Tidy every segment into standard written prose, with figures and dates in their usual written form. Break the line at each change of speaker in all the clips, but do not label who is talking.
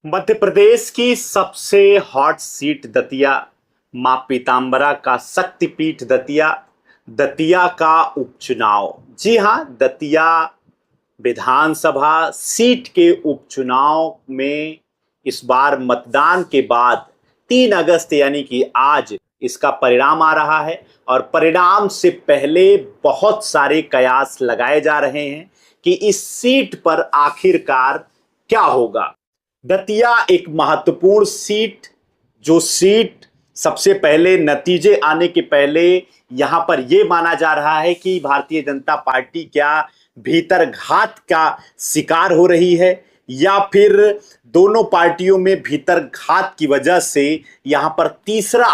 मध्य प्रदेश की सबसे hot seat Datia, मां पीताम्बरा का शक्तिपीठ दतिया, दतिया का उपचुनाव। जी हां, दतिया विधानसभा सीट के उपचुनाव में इस बार मतदान के बाद 3 अगस्त यानी कि आज इसका परिणाम आ रहा है और परिणाम से पहले बहुत सारे कयास लगाए जा रहे हैं कि इस सीट पर आखिरकार क्या होगा। दतिया एक महत्वपूर्ण सीट, जो सीट सबसे पहले नतीजे आने के पहले यहां पर यह माना जा रहा है कि भारतीय जनता पार्टी क्या भीतर घात का शिकार हो रही है या फिर दोनों पार्टियों में भीतर घात की वजह से यहां पर तीसरा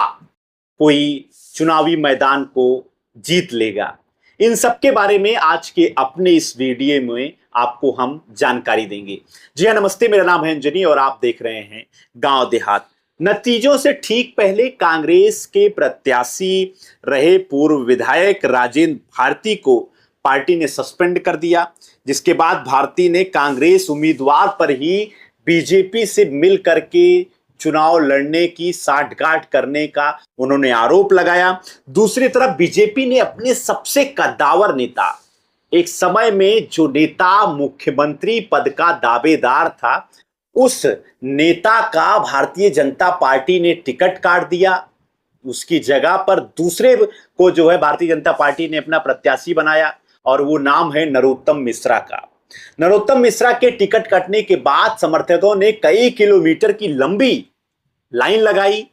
कोई चुनावी मैदान को जीत लेगा। इन सब के बारे में आज के अपने इस वीडियो में आपको हम जानकारी देंगे। जी हाँ, नमस्ते, मेरा नाम है अंजनी और आप देख रहे हैं गांव देहात। नतीजों से ठीक पहले कांग्रेस के प्रत्याशी रहे पूर्व विधायक राजेंद्र भारती को पार्टी ने सस्पेंड कर दिया, जिसके बाद भारती ने कांग्रेस उम्मीदवार पर ही बीजेपी से मिल करके चुनाव लड़ने की साठगांठ करने का उन्होंने आरोप लगाया। दूसरी तरफ बीजेपी ने अपने सबसे कद्दावर नेता, एक समय में जो नेता मुख्यमंत्री पद का दावेदार था, उस नेता का भारतीय जनता पार्टी ने टिकट काट दिया। उसकी जगह पर दूसरे को जो है भारतीय जनता पार्टी ने अपना प्रत्याशी बनाया और वो नाम है नरोत्तम मिश्रा का। नरोत्तम मिश्रा के टिकट कटने के बाद समर्थकों ने कई किलोमीटर की लंबी लाइन लगाई,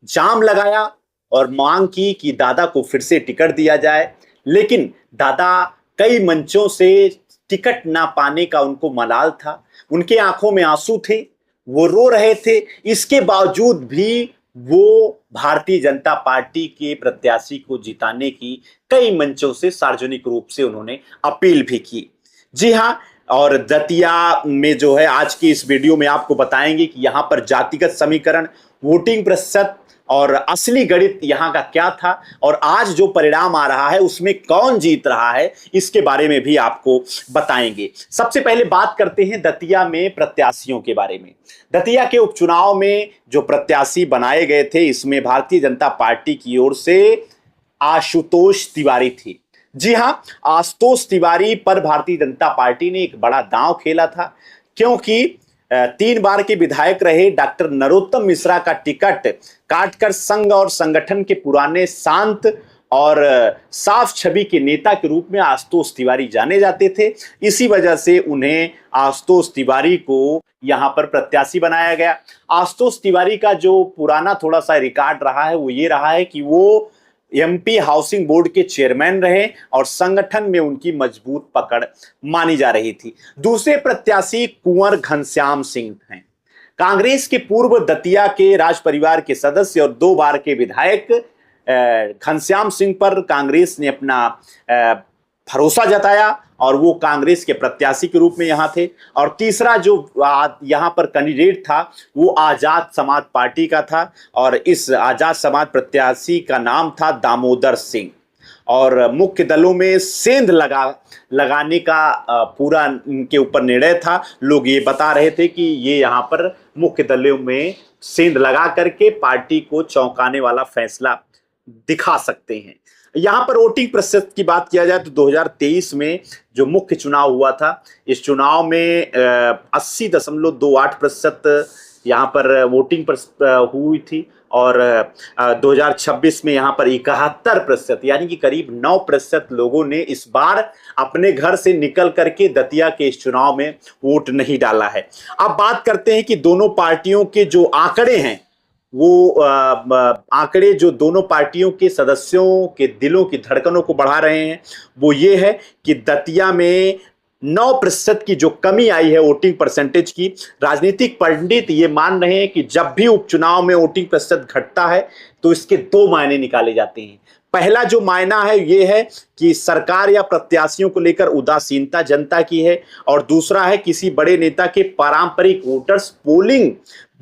जाम लगाया और मांग की कि दादा को फिर से टिकट दिया जाए। लेकिन दादा कई मंचों से टिकट ना पाने का उनको मलाल था, उनके आंखों में आंसू थे, वो रो रहे थे। इसके बावजूद भी वो भारतीय जनता पार्टी के प्रत्याशी को जिताने की कई मंचों से सार्वजनिक रूप से उन्होंने अपील भी की। जी हां, और दतिया में जो है आज की इस वीडियो में आपको बताएंगे कि यहां पर जातिगत समीकरण, वोटिंग प्रतिशत और असली गणित यहां का क्या था और आज जो परिणाम आ रहा है उसमें कौन जीत रहा है, इसके बारे में भी आपको बताएंगे। सबसे पहले बात करते हैं दतिया में प्रत्याशियों के बारे में। दतिया के उपचुनाव में जो प्रत्याशी बनाए गए थे, इसमें भारतीय जनता पार्टी की ओर से आशुतोष तिवारी थी। जी हां, आशुतोष तिवारी पर भारतीय जनता पार्टी ने एक बड़ा दांव खेला था, क्योंकि 3 बार के विधायक रहे डॉक्टर नरोत्तम मिश्रा का टिकट काटकर संघ और संगठन के पुराने शांत और साफ छवि के नेता के रूप में आशुतोष तिवारी जाने जाते थे। इसी वजह से उन्हें आशुतोष तिवारी को यहां पर प्रत्याशी बनाया गया। आशुतोष तिवारी का जो पुराना थोड़ा सा रिकॉर्ड रहा है वो ये रहा है कि वो एमपी हाउसिंग बोर्ड के चेयरमैन रहे और संगठन में उनकी मजबूत पकड़ मानी जा रही थी। दूसरे प्रत्याशी कुंवर घनश्याम सिंह हैं, कांग्रेस के पूर्व दतिया के राज परिवार के सदस्य और 2 बार के विधायक। घनश्याम सिंह पर कांग्रेस ने अपना भरोसा जताया और वो कांग्रेस के प्रत्याशी के रूप में यहां थे। और तीसरा जो यहां पर कैंडिडेट था वो आजाद समाज पार्टी का था और इस आजाद समाज प्रत्याशी का नाम था दामोदर सिंह। और मुख्य दलों में सेंध लगाने का पूरा इनके ऊपर निर्णय था। लोग ये बता रहे थे कि ये यहाँ पर मुख्य दलों में सेंध लगा करके पार्टी को चौंकाने वाला फैसला दिखा सकते हैं। यहां पर वोटिंग प्रतिशत की बात किया जाए तो 2023 में जो मुख्य चुनाव हुआ था, इस चुनाव में 80.28% यहां पर वोटिंग हुई थी और 2026 में यहां पर 71% यानी कि करीब 9% लोगों ने इस बार अपने घर से निकल करके दतिया के इस चुनाव में वोट नहीं डाला है। अब बात करते हैं कि दोनों पार्टियों के जो आंकड़े हैं, वो आंकड़े जो दोनों पार्टियों के सदस्यों के दिलों की धड़कनों को बढ़ा रहे हैं, वो ये है कि दतिया में 9% की जो कमी आई है वोटिंग परसेंटेज की। राजनीतिक पंडित ये मान रहे हैं कि जब भी उपचुनाव में वोटिंग प्रतिशत घटता है तो इसके 2 मायने निकाले जाते हैं। पहला जो मायना है ये है कि सरकार या प्रत्याशियों को लेकर उदासीनता जनता की है और दूसरा है किसी बड़े नेता के पारंपरिक वोटर्स पोलिंग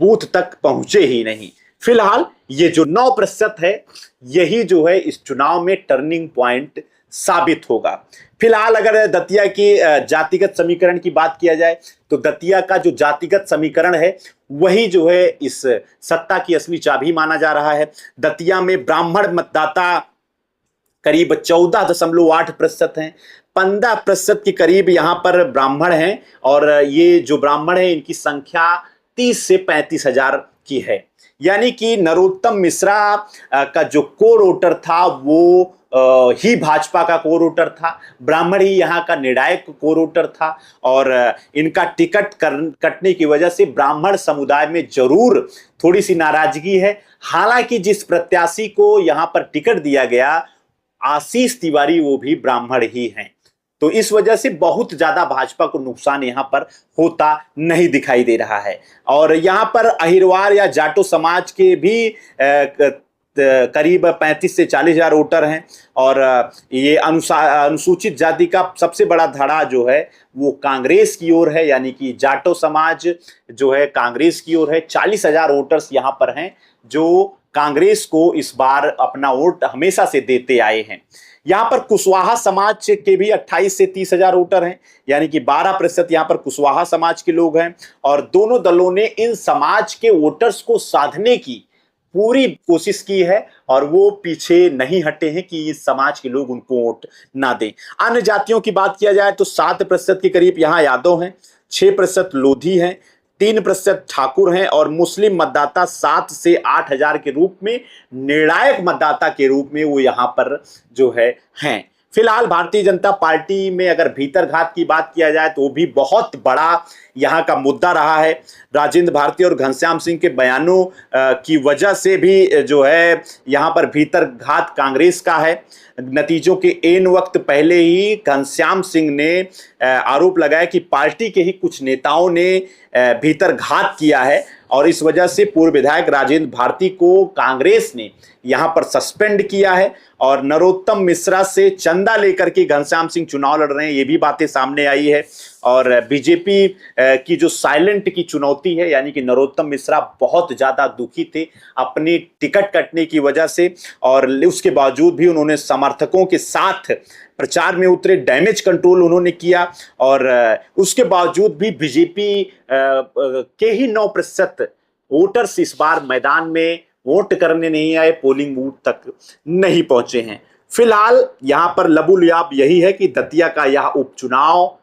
बूथ तक पहुंचे ही नहीं। फिलहाल ये जो 9% है, यही जो है इस चुनाव में टर्निंग पॉइंट साबित होगा। फिलहाल अगर दतिया की जातिगत समीकरण की बात किया जाए तो दतिया का जो जातिगत समीकरण है वही जो है इस सत्ता की असली चाबी माना जा रहा है। दतिया में ब्राह्मण मतदाता करीब 14.8% हैं, 15% के करीब यहाँ पर ब्राह्मण हैं और ये जो ब्राह्मण है इनकी संख्या 30 से 35 हजार की है। यानी कि नरोत्तम मिश्रा का जो कोर वोटर था वो ही भाजपा का कोर वोटर था, ब्राह्मण ही यहाँ का निर्णायक कोर वोटर था और इनका टिकट कटने की वजह से ब्राह्मण समुदाय में जरूर थोड़ी सी नाराजगी है। हालांकि जिस प्रत्याशी को यहाँ पर टिकट दिया गया आशीष तिवारी वो भी ब्राह्मण ही हैं, तो इस वजह से बहुत ज्यादा भाजपा को नुकसान यहां पर होता नहीं दिखाई दे रहा है। और यहां पर अहिरवार या जाटो समाज के भी करीब 35 से 40 हजार वोटर हैं और ये अनुसूचित जाति का सबसे बड़ा धड़ा जो है वो कांग्रेस की ओर है, यानी कि जाटो समाज जो है कांग्रेस की ओर है। 40 हजार वोटर्स यहां पर हैं जो कांग्रेस को इस बार अपना वोट हमेशा से देते आए हैं। यहां पर कुशवाहा समाज के भी 28 से 30 हजार वोटर हैं, यानी कि 12% यहां पर कुशवाहा समाज के लोग हैं और दोनों दलों ने इन समाज के वोटर्स को साधने की पूरी कोशिश की है और वो पीछे नहीं हटे हैं कि इस समाज के लोग उनको वोट ना दें। अन्य जातियों की बात किया जाए तो 7% के करीब यहां यादव हैं, 6% लोधी हैं, 3% ठाकुर हैं और मुस्लिम मतदाता 7 से 8 हजार के रूप में निर्णायक मतदाता के रूप में वो यहाँ पर जो है हैं। फिलहाल भारतीय जनता पार्टी में अगर भीतर घात की बात किया जाए तो वो भी बहुत बड़ा यहाँ का मुद्दा रहा है। राजेंद्र भारती और घनश्याम सिंह के बयानों की वजह से भी जो है यहाँ पर भीतर घात कांग्रेस का है। नतीजों के एन वक्त पहले ही घनश्याम सिंह ने आरोप लगाया कि पार्टी के ही कुछ नेताओं ने भीतर घात किया है और इस वजह से पूर्व विधायक राजेंद्र भारती को कांग्रेस ने यहां पर सस्पेंड किया है और नरोत्तम मिश्रा से चंदा लेकर के घनश्याम सिंह चुनाव लड़ रहे हैं, ये भी बातें सामने आई है। और बीजेपी की जो साइलेंट की चुनौती है, यानी कि नरोत्तम मिश्रा बहुत ज्यादा दुखी थे अपनी टिकट कटने की वजह से और उसके बावजूद भी उन्होंने समर्थकों के साथ प्रचार में उतरे, डैमेज कंट्रोल उन्होंने किया और उसके बावजूद भी बीजेपी के ही 9% वोटर्स इस बार मैदान में वोट करने नहीं आए, पोलिंग बूथ तक नहीं पहुंचे हैं। फिलहाल यहां पर लबुलयाब यही है कि दतिया का यह उपचुनाव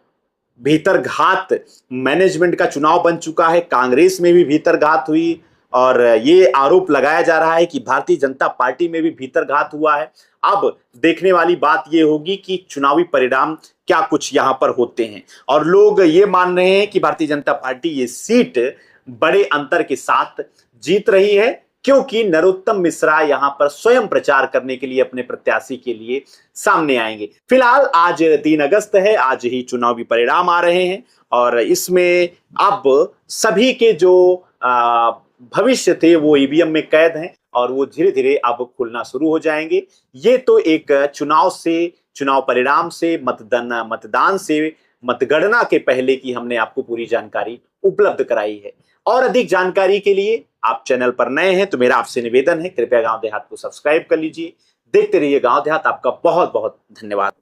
भीतर घात मैनेजमेंट का चुनाव बन चुका है। कांग्रेस में भी भीतर घात हुई और ये आरोप लगाया जा रहा है कि भारतीय जनता पार्टी में भी भीतर घात हुआ है। अब देखने वाली बात ये होगी कि चुनावी परिणाम क्या कुछ यहां पर होते हैं और लोग ये मान रहे हैं कि भारतीय जनता पार्टी ये सीट बड़े अंतर के साथ जीत रही है, क्योंकि नरोत्तम मिश्रा यहां पर स्वयं प्रचार करने के लिए अपने प्रत्याशी के लिए सामने आएंगे। फिलहाल आज 3 अगस्त है, आज ही चुनावी परिणाम आ रहे हैं और इसमें अब सभी के जो भविष्य थे वो ईवीएम में कैद हैं और वो धीरे धीरे अब खुलना शुरू हो जाएंगे। ये तो एक चुनाव परिणाम से मतदान से मतगणना के पहले की हमने आपको पूरी जानकारी उपलब्ध कराई है। और अधिक जानकारी के लिए आप चैनल पर नए हैं तो मेरा आपसे निवेदन है, कृपया गांव देहात को सब्सक्राइब कर लीजिए। देखते रहिए गांव देहात। आपका बहुत बहुत धन्यवाद।